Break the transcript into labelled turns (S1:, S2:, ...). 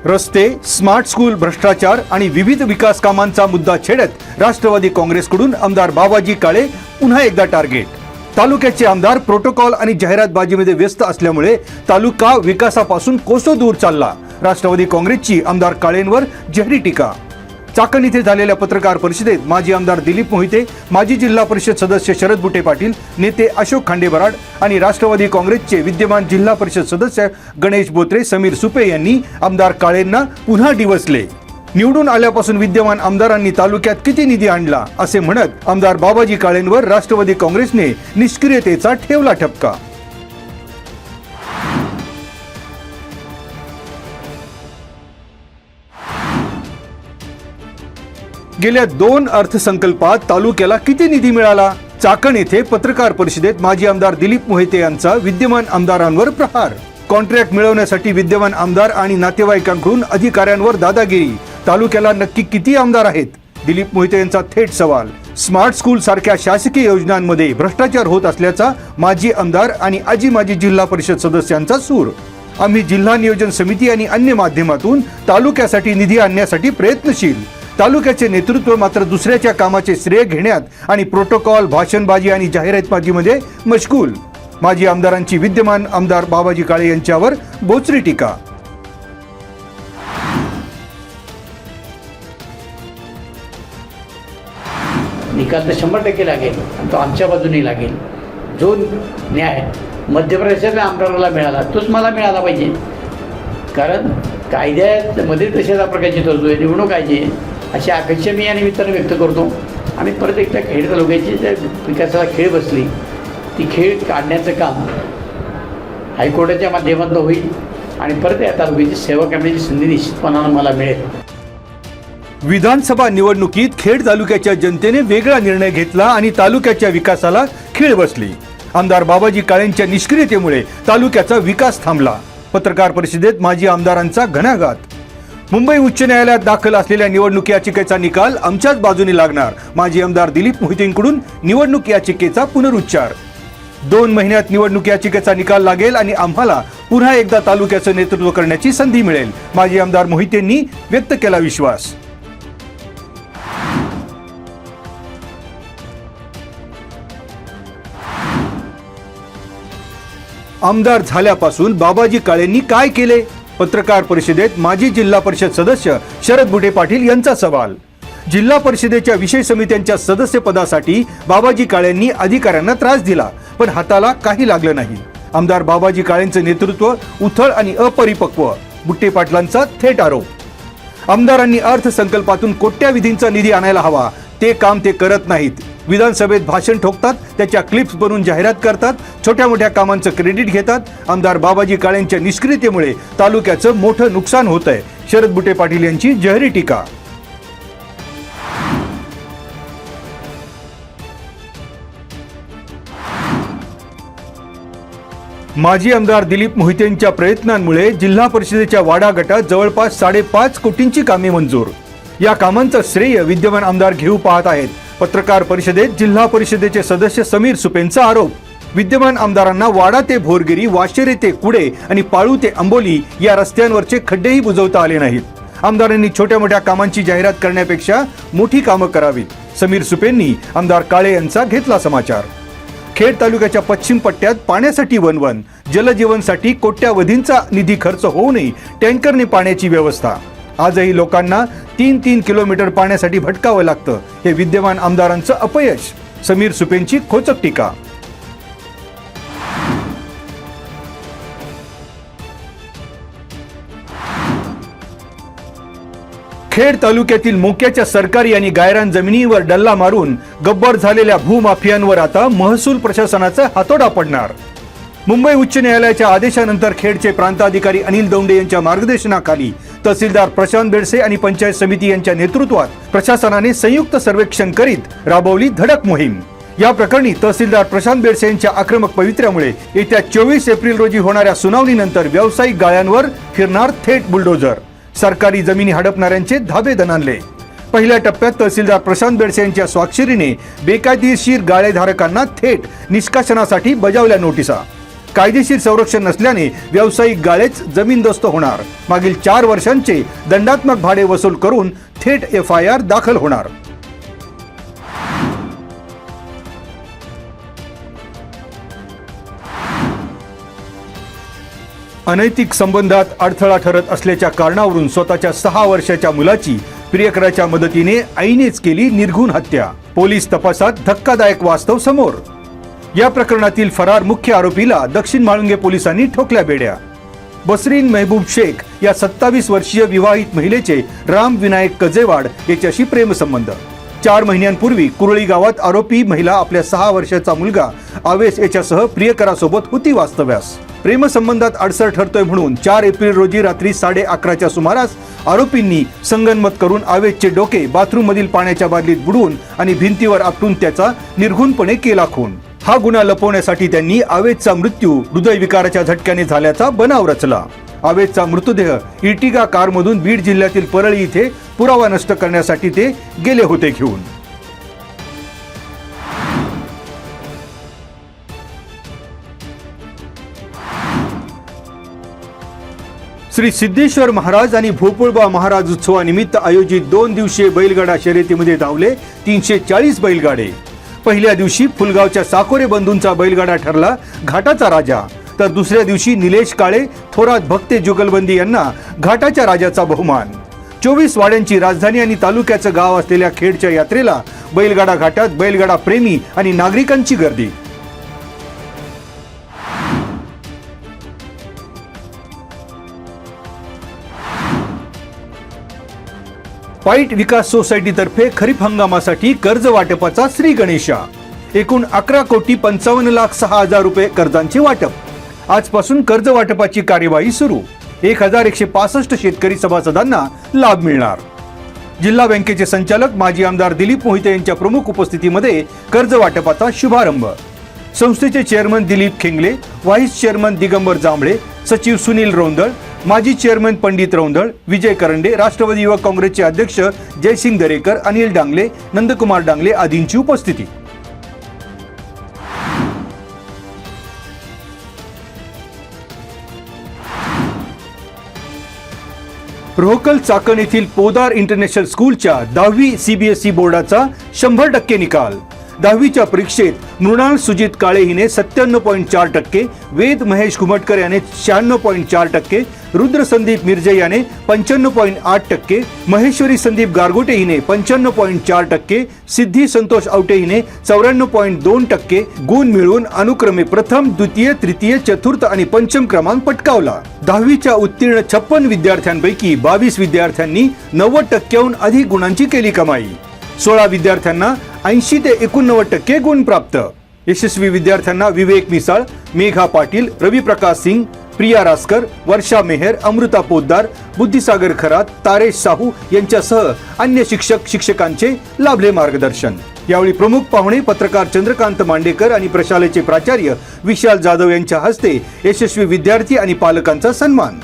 S1: रस्ते, smart school, भ्रष्टाचार आणि विविध विकास कामांचा मुद्दा छेडत राष्ट्रवादी काँग्रेसकडून आमदार बाबाजी काळे पुन्हा एकदा टार्गेट. तालुक्याचे आमदार प्रोटोकॉल आणि जाहिरातबाजीमध्ये व्यस्त असल्यामुळे तालुका विकासापासून कोसो दूर चालला. राष्ट्रवादी काँग्रेसची आमदार काळेंवर जाहीर टीका. चाकण इथे झालेल्या पत्रकार परिषदेत माजी आमदार दिलीप मोहिते, माजी जिल्हा परिषद सदस्य शरद बुटे पाटील, नेते अशोक खांडेबराड आणि राष्ट्रवादी काँग्रेसचे विद्यमान जिल्हा परिषद सदस्य गणेश बोत्रे, समीर सुपे यांनी आमदार काळेंना पुन्हा डिवचले. निवडून आल्यापासून विद्यमान आमदारांनी तालुक्यात किती निधी आणला असे म्हणत आमदार बाबाजी काळेंवर राष्ट्रवादी काँग्रेसने निष्क्रियतेचा ठेवला ठपका. गेल्या 2 अर्थसंकल्पात तालुक्याला किती निधी मिळाला? चाकण येथे पत्रकार परिषदेत माजी आमदार दिलीप मोहिते यांचा विद्यमान आमदारांवर प्रहार. कॉन्ट्रॅक्ट मिळवण्यासाठी विद्यमान आमदार आणि नातेवाईकांकडून अधिकाऱ्यांवर दादागिरी. तालुक्याला नक्की किती आमदार आहेत? दिलीप मोहिते यांचा थेट सवाल. स्मार्ट स्कूल सारख्या शासकीय योजनांमध्ये भ्रष्टाचार होत असल्याचा माजी आमदार आणि माजी जिल्हा परिषद सदस्यांचा सूर. आम्ही जिल्हा नियोजन समिती आणि अन्य माध्यमातून तालुक्यासाठी निधी आणण्यासाठी प्रयत्नशील. तालुक्याचे नेतृत्व मात्र दुसऱ्याच्या कामाचे श्रेय घेण्यात आणि प्रोटोकॉल, भाषणबाजी आणि जाहिरातबाजीमध्ये मशगूल. माजी आमदारांची विद्यमान आमदार बाबाजी काळे यांच्यावर बोचरी टीका.
S2: निकाल तर 100% लागेल आणि तो आमच्या बाजूने लागेल. जो न्याय मध्य प्रदेशातल्या आमदाराला मिळाला तोच मला मिळाला पाहिजे. कारण कायद्यामध्ये तशाच प्रकारची तरतूद आहे. निवडणूक आहे अशी अपेक्षा मी या निमित्तानं व्यक्त करतो. आणि परत एकदा खेड तालुक्याची ज्या विकासाला खेळ बसली ती खेळ काढण्याचं काम हायकोर्टाच्या माध्यमातून होईल आणि परत या तालुक्याची सेवा करण्याची संधी निश्चितपणानं मला मिळेल.
S1: विधानसभा निवडणुकीत खेड तालुक्याच्या जनतेने वेगळा निर्णय घेतला आणि तालुक्याच्या विकासाला खीळ बसली. आमदार बाबाजी काळेंच्या निष्क्रियतेमुळे तालुक्याचा विकास थांबला. पत्रकार परिषदेत माजी आमदारांचा घणाघात. मुंबई उच्च न्यायालयात दाखल असलेल्या निवडणूक याचिकेचा निकाल आमच्याच बाजूने लागणार. माजी आमदार दिलीप मोहितेंकडून निवडणूक याचिकेचा पुनरुच्चार. 2 महिन्यात निवडणूक याचिकेचा निकाल लागेल आणि आम्हाला पुन्हा एकदा तालुक्याचं नेतृत्व करण्याची संधी मिळेल. माजी आमदार मोहितेंनी व्यक्त केला विश्वास. आमदार झाल्यापासून बाबाजी काळेंनी काय केले? पत्रकार परिषदेत माजी जिल्हा परिषद सदस्य शरद बुटे पाटील यांचा सवाल. जिल्हा परिषदेच्या विषय समित्यांच्या सदस्यपदासाठी बाबाजी काळेंनी अधिकाऱ्यांना त्रास दिला, पण हाताला काही लागलं नाही. आमदार बाबाजी काळेंचं नेतृत्व उथळ आणि अपरिपक्व. बुट्टे पाटलांचा थेट आरोप. आमदारांनी अर्थसंकल्पातून कोट्यावधींचा निधी आणायला हवा, ते काम ते करत नाहीत. विधानसभेत भाषण ठोकतात, त्याच्या क्लिप्स बनवून जाहिरात करतात, छोट्या मोठ्या कामांचं क्रेडिट घेतात. आमदार बाबाजी काळेंच्या निष्क्रियतेमुळे तालुक्याचं मोठं नुकसान होत आहे. शरद बुटे पाटील यांची जाहीर टीका. माजी आमदार दिलीप मोहितेंच्या प्रयत्नांमुळे जिल्हा परिषदेच्या वाडा गटात जवळपास 5.5 कोटींची कामे मंजूर. या कामांचं श्रेय विद्यमान आमदार घेऊ पाहत आहेत. पत्रकार परिषदेत जिल्हा परिषदेचे सदस्य समीर सुपेंचा आरोप. विद्यमान आमदारांना वाडा ते भोरगिरी, वाशेरे ते कुडे आणि पाळू ते आंबोली या रस्त्यांवरचे खड्डेही बुजवता आले नाहीत. आमदारांनी छोट्या मोठ्या कामांची जाहिरात करण्यापेक्षा मोठी कामं करावीत. समीर सुपेंनी आमदार काळे यांचा घेतला समाचार. खेड तालुक्याच्या पश्चिम पट्ट्यात पाण्यासाठी वनवन, जलजीवनसाठी कोट्यावधींचा निधी खर्च होऊनही टँकरने पाण्याची व्यवस्था. आजही लोकांना 3-3 किलोमीटर पाण्यासाठी भटकावं लागतं. हे विद्यमान आमदारांचं अपयश. समीर सुपेंची खोचक टीका. खेड तालुक्यातील मोक्याच्या सरकारी आणि गायरान जमिनीवर डल्ला मारून गब्बर झालेल्या भूमाफियांवर आता महसूल प्रशासनाचा हातोडा पडणार. मुंबई उच्च न्यायालयाच्या आदेशानंतर खेडचे प्रांताधिकारी अनिल दौंडे यांच्या मार्गदर्शनाखाली तहसीलदार प्रशांत बेडसे आणि पंचायत समिती यांच्या नेतृत्वात प्रशासनाने संयुक्त सर्वेक्षण करीत राबवली धडक मोहीम. या प्रकरणी तहसीलदार प्रशांत बेडसे यांच्या आक्रमक पवित्र्यामुळे येत्या 24 एप्रिल रोजी होणाऱ्या सुनावणीनंतर व्यावसायिक गाळ्यांवर फिरणार थेट बुलडोझर. सरकारी जमिनी हडपणाऱ्यांचे धाबे दणाणले. पहिल्या टप्प्यात तहसीलदार प्रशांत बेडसे यांच्या स्वाक्षरीने बेकायदेशीर गाळेधारकांना थेट निष्कासनासाठी बजावल्या नोटिसा. कायदेशीर संरक्षण नसल्याने व्यावसायिक गाळेच जमीनदोस्त होणार. मागील 4 वर्षांचे दंडात्मक भाडे वसूल करून थेट FIR दाखल होणार. अनैतिक संबंधात अडथळा ठरत असल्याच्या कारणावरून स्वतःच्या 6 वर्षाच्या मुलाची प्रियकराच्या मदतीने आईनेच केली निर्घृण हत्या. पोलीस तपासात धक्कादायक वास्तव समोर. या प्रकरणातील फरार मुख्य आरोपीला दक्षिण म्हाळुंगे पोलिसांनी ठोकल्या बेड्या. बसरीन मेहबूब शेख या 27 वर्षीय विवाहित महिलेचे राम विनायक कजेवाड याच्याशी प्रेमसंबंध. 4 महिन्यांपूर्वी कुरळी गावात आरोपी महिला आपल्या 6 वर्षाचा मुलगा आवेश याच्यासह प्रियकरासोबत होती वास्तव्यास. प्रेमसंबंधात अडसर ठरतोय म्हणून 4 एप्रिल रोजी रात्री 11:30च्या सुमारास आरोपींनी संगनमत करून आवेशचे डोके बाथरूम मधील पाण्याच्या बादलीत बुडवून आणि भिंतीवर आपटून त्याचा निर्घृणपणे केला खून. हा गुन्हा लपवण्यासाठी त्यांनी आवेशचा मृत्यू हृदयविकाराच्या झटक्याने झाल्याचा बनाव रचला. आवेशचा मृतदेह इर्टिगा कारमधून बीड जिल्ह्यातील परळी इथे पुरावा नष्ट करण्यासाठी ते गेले होते घेऊन. श्री सिद्धेश्वर महाराज आणि भोपुळबा महाराज उत्सवानिमित्त आयोजित 2 दिवसीय बैलगाडा शर्यतीमध्ये धावले 340 बैलगाडे. पहिल्या दिवशी फुलगावच्या साकोरे बंधूंचा बैलगाडा ठरला घाटाचा राजा, तर दुसऱ्या दिवशी निलेश काळे थोरात भक्ते जुगलबंदी यांना घाटाच्या राजाचा बहुमान. 24 वाड्यांची राजधानी आणि तालुक्याचं गाव असलेल्या खेडच्या यात्रेला बैलगाडा घाटात बैलगाडा प्रेमी आणि नागरिकांची गर्दी. पाईट विकास सोसायटीतर्फे खरीप हंगामासाठी कर्ज वाटपाचा श्री गणेशा. एकूण 11,55,06,000 रुपये कर्जांचे वाटप. आजपासून कर्ज वाटपाची कार्यवाही सुरू. 1,165 शेतकरी सभासदांना लाभ मिळणार. जिल्हा बँकेचे संचालक माजी आमदार दिलीप मोहिते यांच्या प्रमुख उपस्थितीमध्ये कर्ज वाटपाचा शुभारंभ. संस्थेचे chairman Dilip Khengle, vice chairman Digambar Jambhale, सचिव सुनील रौंदळ, माजी चेअरमन पंडित रौंदळ, विजय करंडे, राष्ट्रवादी युवक काँग्रेसचे अध्यक्ष जयसिंग दरेकर, अनिल डांगले, नंदकुमार डांगले आदींची उपस्थिती. रोहकल चाकण येथील पोदार इंटरनॅशनल स्कूलच्या 10वी CBSE बोर्डाचा 100% निकाल. 10वीच्या परीक्षेत मृणाल सुजित काळे हिने 97.4%, वेद महेश घुमटकर याने 96.4%, रुद्र संदीप मिर्जे याने 95.8%, महेश्वरी संदीप गारगोटे हिने 95.4%, सिद्धी संतोष आवटे हिने 94.2% गुण मिळवून अनुक्रमे प्रथम, द्वितीय, तृतीय, चतुर्थ आणि पंचम क्रमांक पटकावला. 10वीच्या उत्तीर्ण 56 विद्यार्थ्यांपैकी 22 विद्यार्थ्यांनी 90%हून अधिक गुणांची केली कमाई. 16 विद्यार्थ्यांना 80 ते 89% गुण प्राप्त. यशस्वी विद्यार्थ्यांना विवेक मिसाळ, मेघा पाटील, रवी प्रकाश सिंग, प्रिया रासकर, वर्षा मेहर, अमृता पोद्दार, बुद्धिसागर खरात, तारेश साहू यांच्यासह अन्य शिक्षकांचे लाभले मार्गदर्शन. यावेळी प्रमुख पाहुणे पत्रकार चंद्रकांत मांडेकर आणि प्रशालेचे प्राचार्य विशाल जाधव यांच्या हस्ते यशस्वी विद्यार्थी आणि पालकांचा सन्मान.